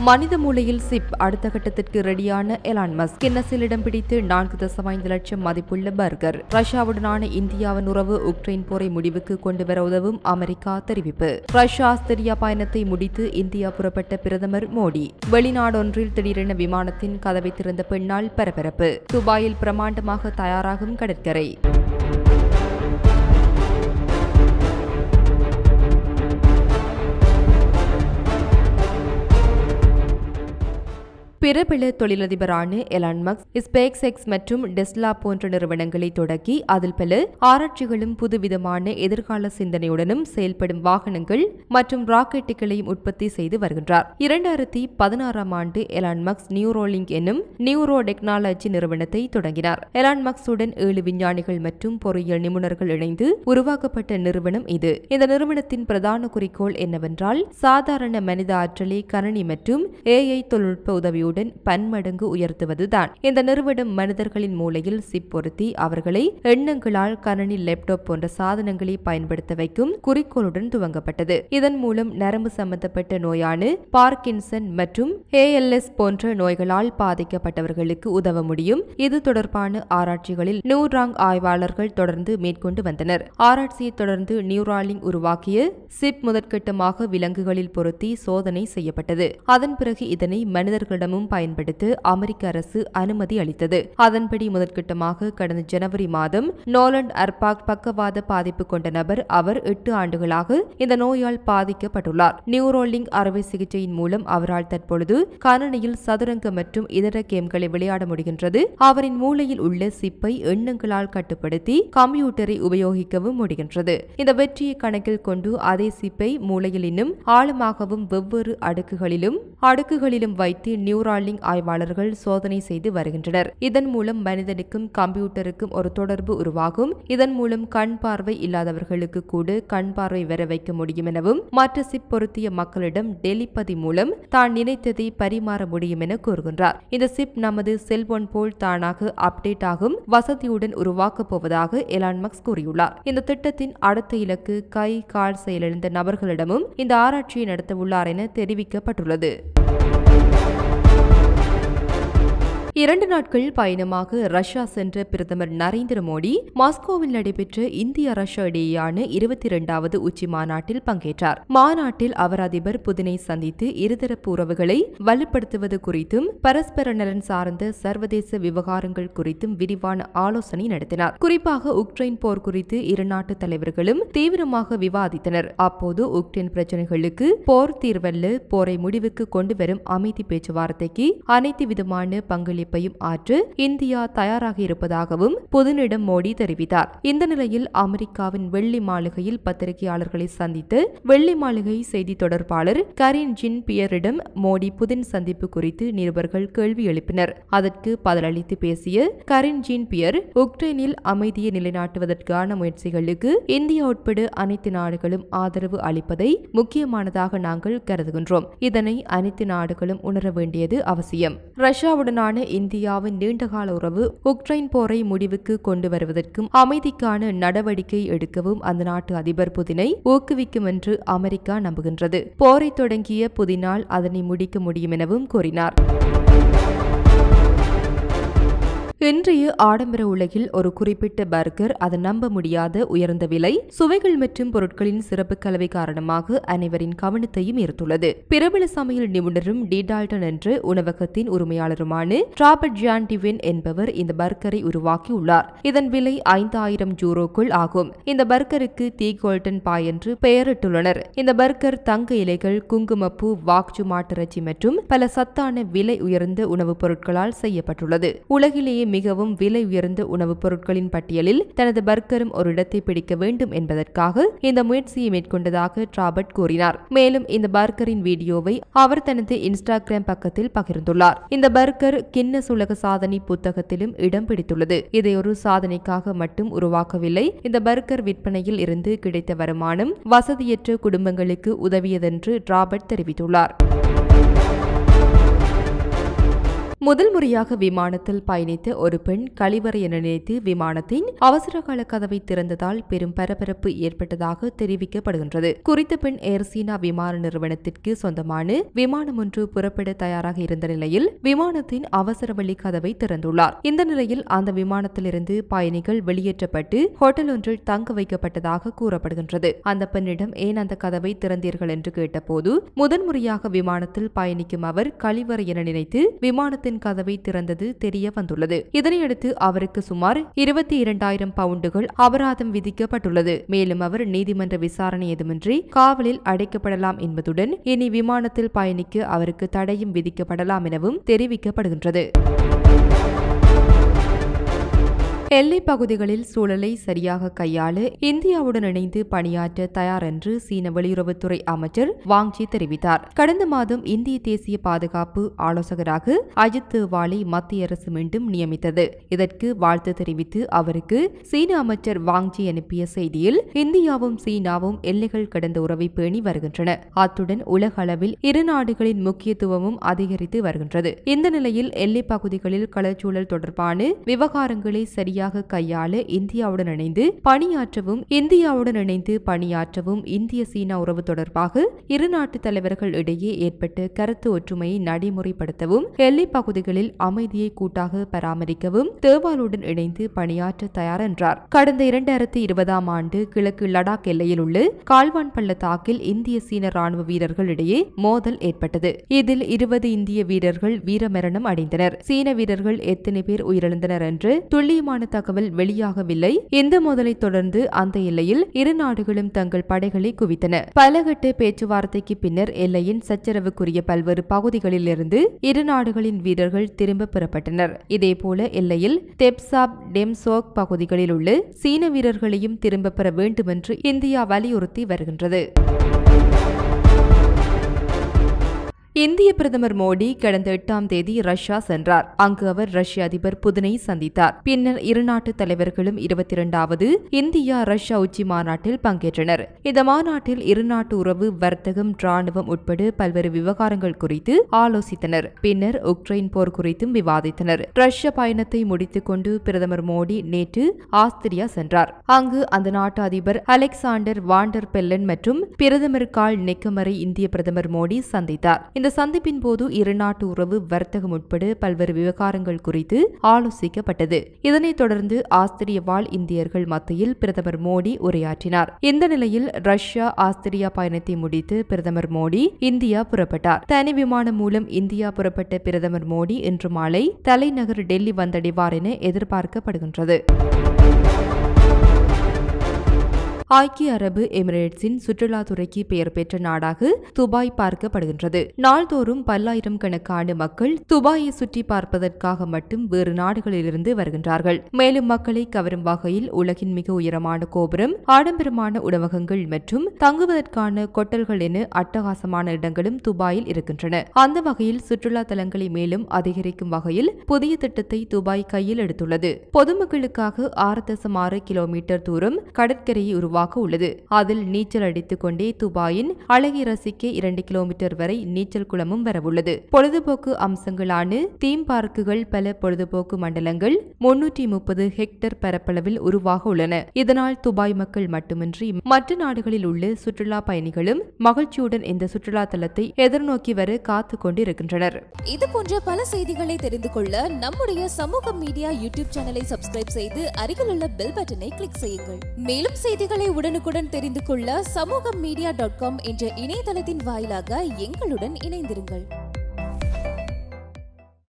மனித மூளையில் சிப் அடுத்த கட்டத்திற்கு ரெடியான எலான் மஸ்க் கின்னஸில் இடம் பிடித்து 4.5 லட்சம் மதிப்புள்ள பர்கர். ரஷ்யாவுடனான இந்தியாவின் உறவு உக்ரைன் போரை முடிவுக்கு கொண்டுவர உதவும் அமெரிக்கா தெரிவிப்பு. ரஷ்யா ஆஸ்திரியா பயணத்தை முடித்து இந்தியா புறப்பட்ட பிரதமர் மோடி. வெளிநாடொன்றில் திடீரென விமானத்தின் கதவை திறந்த பெண்ணால் பரபரப்பு. துபாயில் பிரமாண்டமாக தயாராகும் கடற்கரை. பிரபல தொழிலதிபரான எலான் மஸ்க் ஸ்பேஸ் எக்ஸ் மற்றும் டெஸ்லா போன்ற நிறுவனங்களை தொடங்கி அதில் பல ஆராய்ச்சிகளும் புதுவிதமான எதிர்கால சிந்தனையுடனும் செயல்படும் வாகனங்கள் மற்றும் ராக்கெட்டுகளையும் உற்பத்தி செய்து வருகின்றார். 2016ஆம் ஆண்டு எலான் மஸ்க் நியூரோலிங்க் என்னும் நியூரோ டெக்னாலஜி நிறுவனத்தை தொடங்கினார். எலான் மஸ்குடன் 7 விஞ்ஞானிகள் மற்றும் பொறியியல் நிபுணர்கள் இணைந்து உருவாக்கப்பட்ட நிறுவனம் இது. இந்த நிறுவனத்தின் பிரதான குறிக்கோள் என்னவென்றால் சாதாரண மனித ஆற்றலை கணினி மற்றும் AI தொழில்நுட்ப உதவியுடன் பன்மடங்கு உயர்த்துவதுதான். இந்த நிறுவனம் மனிதர்களின் மூளையில் சிப் பொருத்தி அவர்களை எண்ணங்களால் கணினி, லேப்டாப் போன்ற சாதனங்களை பயன்படுத்த வைக்கும் குறிக்கோளுடன் துவங்கப்பட்டது. இதன் மூலம் நரம்பு சம்பந்தப்பட்ட நோயான பார்க்கின்சன் மற்றும் ALS போன்ற நோய்களால் பாதிக்கப்பட்டவர்களுக்கு உதவ முடியும். இது தொடர்பான ஆராய்ச்சிகளில் நியூராங் ஆய்வாளர்கள் தொடர்ந்து மேற்கொண்டு வந்தனர். ஆராய்ச்சியை தொடர்ந்து நியூராலிங்க் உருவாக்கிய சிப் முதற்கட்டமாக விலங்குகளில் பொருத்தி சோதனை செய்யப்பட்டது. அதன் பிறகு இதனை மனிதர்களிடமும் பயன்படுத்த அமெரிக்க அரசு அனுமதி அளித்தது. அதன்படி முதற்கட்டமாக கடந்த ஜனவரி மாதம் நோலண்ட் அர்பாக் பக்கவாத பாதிப்பு கொண்ட நபர். அவர் 8 ஆண்டுகளாக இந்த நோயால் பாதிக்கப்பட்டுள்ளார். நியூரோலிங்க் அறுவை சிகிச்சையின் மூலம் அவரால் தற்பொழுது கணினியில் சதுரங்க மற்றும் இதர கேம்களை விளையாட முடிகின்றது. அவரின் மூளையில் உள்ள சிப்பை எண்ணங்களால் கட்டுப்படுத்தி கம்ப்யூட்டரை உபயோகிக்கவும் முடிகின்றது. இந்த வெற்றியை கணக்கில் கொண்டு அதே சிப்பை மூளையில் இன்னும் ஆழமாகவும் வெவ்வேறு அடுக்குகளிலும் வைத்து நியூராலிங்க் ஆய்வாளர்கள் சோதனை செய்து வருகின்றனர். இதன் மூலம் மனிதனுக்கும் கம்ப்யூட்டருக்கும் ஒரு தொடர்பு உருவாகும். இதன் மூலம் கண் பார்வை இல்லாதவர்களுக்கு கூட கண் பார்வை வர வைக்க முடியும் எனவும் மற்ற சிப் பொருத்திய மக்களிடம் டெலிபதி மூலம் தான் நினைத்ததை பரிமாற முடியும் என கூறுகின்றார். இந்த சிப் நமது செல்போன் போல் தானாக அப்டேட் ஆகும் வசதியுடன் உருவாக்கப் போவதாக எலான் மஸ்க் கூறியுள்ளார். இந்த திட்டத்தின் அடுத்த இலக்கு கை கால் செயலிழந்த நபர்களிடமும் இந்த ஆராய்ச்சியை நடத்தவுள்ளார் என தெரிவிக்கப்பட்டுள்ளது. 2 நாட்கள் பயணமாக ரஷ்யா சென்ற பிரதமர் நரேந்திர மோடி மாஸ்கோவில் நடைபெற்ற இந்தியா ரஷ்யா இடையேயான 22வது உச்சி மாநாட்டில் பங்கேற்றார். மாநாட்டில் அவர் அதிபர் புதினை சந்தித்து இருதரப்பு உறவுகளை வலுப்படுத்துவது குறித்தும் பரஸ்பர நலன் சார்ந்த சர்வதேச விவகாரங்கள் குறித்தும் விரிவான ஆலோசனை நடத்தினார். குறிப்பாக உக்ரைன் போர் குறித்து இரு நாட்டு தலைவர்களும் தீவிரமாக விவாதித்தனர். அப்போது உக்ரைன் பிரச்சினைகளுக்கு போர் தீர்வல்ல, போரை முடிவுக்கு கொண்டு வரும் அமைதி பேச்சுவார்த்தைக்கு அனைத்து விதமான பங்களிப்பு ஆற்ற இந்தியா தயாராக இருப்பதாகவும் புதினிடம் மோடி தெரிவித்தார். இந்த நிலையில் அமெரிக்காவின் வெள்ளி மாளிகையில் பத்திரிகையாளர்களை சந்தித்து வெள்ளி மாளிகை செய்தி தொடர்பாளர் கரின் ஜின் பியரிடம் மோடி புதின் சந்திப்பு குறித்து நிருபர்கள் கேள்வி எழுப்பினர். அதற்கு பதிலளித்து பேசிய கரின் ஜின் பியர், உக்ரைனில் அமைதியை நிலைநாட்டுவதற்கான முயற்சிகளுக்கு இந்தியா உட்பட அனைத்து நாடுகளும் ஆதரவு அளிப்பதை முக்கியமானதாக நாங்கள் கருதுகின்றோம். இதனை அனைத்து நாடுகளும் உணர வேண்டியது அவசியம். ரஷ்யாவுடனான இந்தியாவின் நீண்டகால உறவு உக்ரைன் போரை முடிவுக்கு கொண்டு வருவதற்கும் அமைதிக்கான நடவடிக்கை எடுக்கவும் அந்த நாட்டு அதிபர் புதினை ஊக்குவிக்கும் என்று அமெரிக்கா நம்புகின்றது. போரை தொடங்கிய புதினால் அதனை முடிக்க முடியும் எனவும் கூறினார். இன்றைய ஆடம்பர உலகில் ஒரு குறிப்பிட்ட பர்கர் அதன் நம்ப முடியாத உயர்ந்த விலை, சுவைகள் மற்றும் பொருட்களின் சிறப்பு கலவை காரணமாக அனைவரின் கவனத்தையும் ஈர்த்துள்ளது. பிரபல சமையல் நிபுணரும் டிடால்டன் என்ற உணவகத்தின் உரிமையாளருமான ராபர்ட் ஜான் டிவின் என்பவர் இந்த பர்கரை உருவாக்கியுள்ளார். இதன் விலை 5000 யூரோக்குள் ஆகும். இந்த பர்கருக்கு தி கோல்டன் பாய் என்று பெயரிட்டுள்ளனர். இந்த பர்கர் தங்க இலைகள், குங்குமப்பூ, வாக்ஜு மாட்டிறைச்சி மற்றும் பல சத்தான விலை உயர்ந்த உணவுப் பொருட்களால் செய்யப்பட்டுள்ளது. உலகிலேயே மிகவும் விலை உயர்ந்த உணவுப் பொருட்களின் பட்டியலில் தனது பர்கரும் ஒரு இடத்தை பிடிக்க வேண்டும் என்பதற்காக இந்த முயற்சியை மேற்கொண்டதாக ராபர்ட் கூறினார். மேலும் இந்த பர்கரின் வீடியோவை அவர் தனது இன்ஸ்டாகிராம் பக்கத்தில் பகிர்ந்துள்ளார். இந்த பர்கர் கின்னஸ் உலக சாதனை புத்தகத்திலும் இடம் பிடித்துள்ளது. இதை ஒரு சாதனைக்காக மட்டும் உருவாக்கவில்லை. இந்த பர்கர் விற்பனையில் இருந்து கிடைத்த வருமானம் வசதியற்ற குடும்பங்களுக்கு உதவியதென்று ராபர்ட் தெரிவித்துள்ளார். முதல் முறையாக விமானத்தில் பயணித்த ஒரு பெண் கழிவறை என நினைத்து விமானத்தின் அவசரகால கதவை திறந்ததால் பெரும் பரபரப்பு ஏற்பட்டதாக தெரிவிக்கப்படுகின்றது. குறித்த பெண் ஏர்சீனா விமான நிறுவனத்திற்கு சொந்தமான விமானம் ஒன்று புறப்பட தயாராக இருந்த நிலையில் விமானத்தின் அவசர வழி கதவை திறந்துள்ளார். இந்த நிலையில் அந்த விமானத்திலிருந்து பயணிகள் வெளியேற்றப்பட்டு ஹோட்டல் ஒன்றில் தங்க வைக்கப்பட்டதாக கூறப்படுகின்றது. அந்த பெண்ணிடம் ஏன் அந்த கதவை திறந்தீர்கள் என்று கேட்டபோது முதன்முறையாக விமானத்தில் பயணிக்கும் அவர் கழிவறை என நினைத்து விமானத்தின் கதவை திறந்தது தெரிய வந்துள்ளது. இதனையடுத்து அவருக்கு சுமார் 22,000 பவுண்டுகள் அபராதம் விதிக்கப்பட்டுள்ளது. மேலும் அவர் நீதிமன்ற விசாரணை எதுமின்றி காவலில் அடைக்கப்படலாம் என்பதுடன் இனி விமானத்தில் பயணிக்க அவருக்கு தடையும் விதிக்கப்படலாம் எனவும் தெரிவிக்கப்படுகின்றது. எல்லைப் பகுதிகளில் சூழலை சரியாக கையாள இந்தியாவுடன் இணைந்து பணியாற்ற தயார் என்று சீன வெளியுறவுத்துறை அமைச்சர் வாங் ஜி தெரிவித்தார். கடந்த மாதம் இந்திய தேசிய பாதுகாப்பு ஆலோசகராக அஜித் தோவலை மத்திய அரசு மீண்டும் நியமித்தது. இதற்கு வாழ்த்து தெரிவித்து அவருக்கு சீன அமைச்சர் வாங் ஜி அனுப்பிய செய்தியில் இந்தியாவும் சீனாவும் எல்லைகள் கடந்த உறவை பேணி வருகின்றன. அத்துடன் உலக அளவில் இரு நாடுகளின் முக்கியத்துவமும் அதிகரித்து வருகின்றது. இந்த நிலையில் எல்லைப் பகுதிகளில் களச்சூழல் தொடர்பான விவகாரங்களை சரியாக கையாள இந்தியாவுடன் இணைந்து பணியாற்றவும் இந்திய சீனா உறவு தொடர்பாக இரு நாட்டு தலைவர்கள் இடையே ஏற்பட்ட கருத்து ஒற்றுமையை நடைமுறைப்படுத்தவும் எல்லைப் பகுதிகளில் அமைதியை கூட்டாக பராமரிக்கவும் தோவலுடன் இணைந்து பணியாற்ற தயார் என்றார். கடந்த 2020ஆம் ஆண்டு கிழக்கு லடாக் எல்லையில் உள்ள கால்வான் பள்ளத்தாக்கில் இந்திய சீன ராணுவ வீரர்கள் இடையே மோதல் ஏற்பட்டது. இதில் 20 இந்திய வீரர்கள் வீரமரணம் அடைந்தனர். சீன வீரர்கள் எத்தனை பேர் உயிரிழந்தனர் என்று துல்லியமான தகவல் வெளியாகவில்லை. இந்த மோதலை தொடர்ந்து அந்த எல்லையில் இரு நாடுகளும் தங்கள் படைகளை குவித்தன. பலகட்ட பேச்சுவார்த்தைக்கு பின்னர் எல்லையின் சச்சரவுக்குரிய பல்வேறு பகுதிகளில் இருந்து இரு நாடுகளின் வீரர்கள் திரும்ப பெறப்பட்டனர். இதேபோல எல்லையில் தெப்சாப் டெம்சோக் பகுதிகளில் உள்ள சீன வீரர்களையும் திரும்ப பெற வேண்டும் என்று இந்தியா வலியுறுத்தி வருகின்றது. இந்திய பிரதமர் மோடி கடந்த 8ஆம் தேதி ரஷ்யா சென்றார். அங்கு அவர் ரஷ்ய அதிபர் புதினை சந்தித்தார். பின்னர் இரு நாட்டு தலைவர்களும் 22வது இந்தியா ரஷ்யா உச்சி மாநாட்டில் பங்கேற்றனர். இந்த மாநாட்டில் இரு நாட்டு உறவு, வர்த்தகம், ராணுவம் உட்பட பல்வேறு விவகாரங்கள் குறித்து ஆலோசித்தனர். பின்னர் உக்ரைன் போர் குறித்தும் விவாதித்தனர். ரஷ்ய பயணத்தை முடித்துக் கொண்டு பிரதமர் மோடி நேற்று ஆஸ்திரியா சென்றார். அங்கு அந்த நாட்டு அதிபர் அலெக்சாண்டர் வாண்டர் பெல்லன் மற்றும் பிரதமர் கால் நெக்கமரை இந்திய பிரதமர் மோடி சந்தித்தார். இந்த சந்திப்பின் போது இரு நாட்டு உறவு, வர்த்தகம் உட்பட பல்வேறு விவகாரங்கள் குறித்து ஆலோசிக்கப்பட்டது. இதனைத் தொடர்ந்து ஆஸ்திரிய வாழ் இந்தியர்கள் மத்தியில் பிரதமர் மோடி உரையாற்றினார். இந்த நிலையில் ரஷ்யா ஆஸ்திரியா பயணத்தை முடித்து பிரதமர் மோடி இந்தியா புறப்பட்டார். தனி விமானம் மூலம் இந்தியா புறப்பட்ட பிரதமர் மோடி இன்று மாலை தலைநகர் டெல்லி வந்தடைவார் என எதிர்பார்க்கப்படுகின்றது. ஐக்கிய அரபு எமிரேட்ஸின் சுற்றுலாத்துறைக்கு பெயர் பெற்ற நாடாக துபாய் பார்க்கப்படுகின்றது. நாள்தோறும் பல்லாயிரம் கணக்கான மக்கள் துபாயை சுற்றி பார்ப்பதற்காக மட்டும் வேறு நாடுகளிலிருந்து வருகின்றார்கள். மேலும் மக்களை கவரும் வகையில் உலகின் மிக உயரமான கோபுரம், ஆடம்பரமான உணவகங்கள் மற்றும் தங்குவதற்கான கொட்டல்கள் என அட்டகாசமான இடங்களும் துபாயில் இருக்கின்றன. அந்த வகையில் சுற்றுலா தலங்களை மேலும் அதிகரிக்கும் வகையில் புதிய திட்டத்தை துபாய் கையில் எடுத்துள்ளது. பொதுமக்களுக்காக 6.6 கிலோமீட்டர் தூரம் கடற்கரையை உருவாக்க உள்ளது. அதில் நீச்சல் அடித்துக் கொண்டே துபாயின் அழகை ரசிக்க 2 கிலோமீட்டர் வரை நீச்சல் குளமும் வரவுள்ளது. பொழுதுபோக்கு அம்சங்களான தீம் பார்க்குகள், பல பொழுதுபோக்கு மண்டலங்கள் 330 ஹெக்டேர் பரப்பளவில் உருவாக உள்ளன. இதனால் துபாய் மக்கள் மட்டுமின்றி மற்ற நாடுகளில் உள்ள சுற்றுலா பயணிகளும் மகிழ்ச்சியுடன் இந்த சுற்றுலா தலத்தை எதிர்நோக்கி வர காத்துக் கொண்டிருக்கின்றனர். இது போன்ற பல செய்திகளை தெரிந்து கொள்ள நம்முடைய சமூக மீடியா யூடியூப் சேனலை சப்ஸ்கிரைப் செய்து அருகில் உள்ள பெல் பட்டனை கிளிக் செய்யுங்கள். மேலும் செய்திகளை உடனுக்குடன் தெரிந்து கொள்ள சமூகமீடியா.com என்ற இணையதளத்தின் வாயிலாக எங்களுடன் இணைந்திருங்கள்.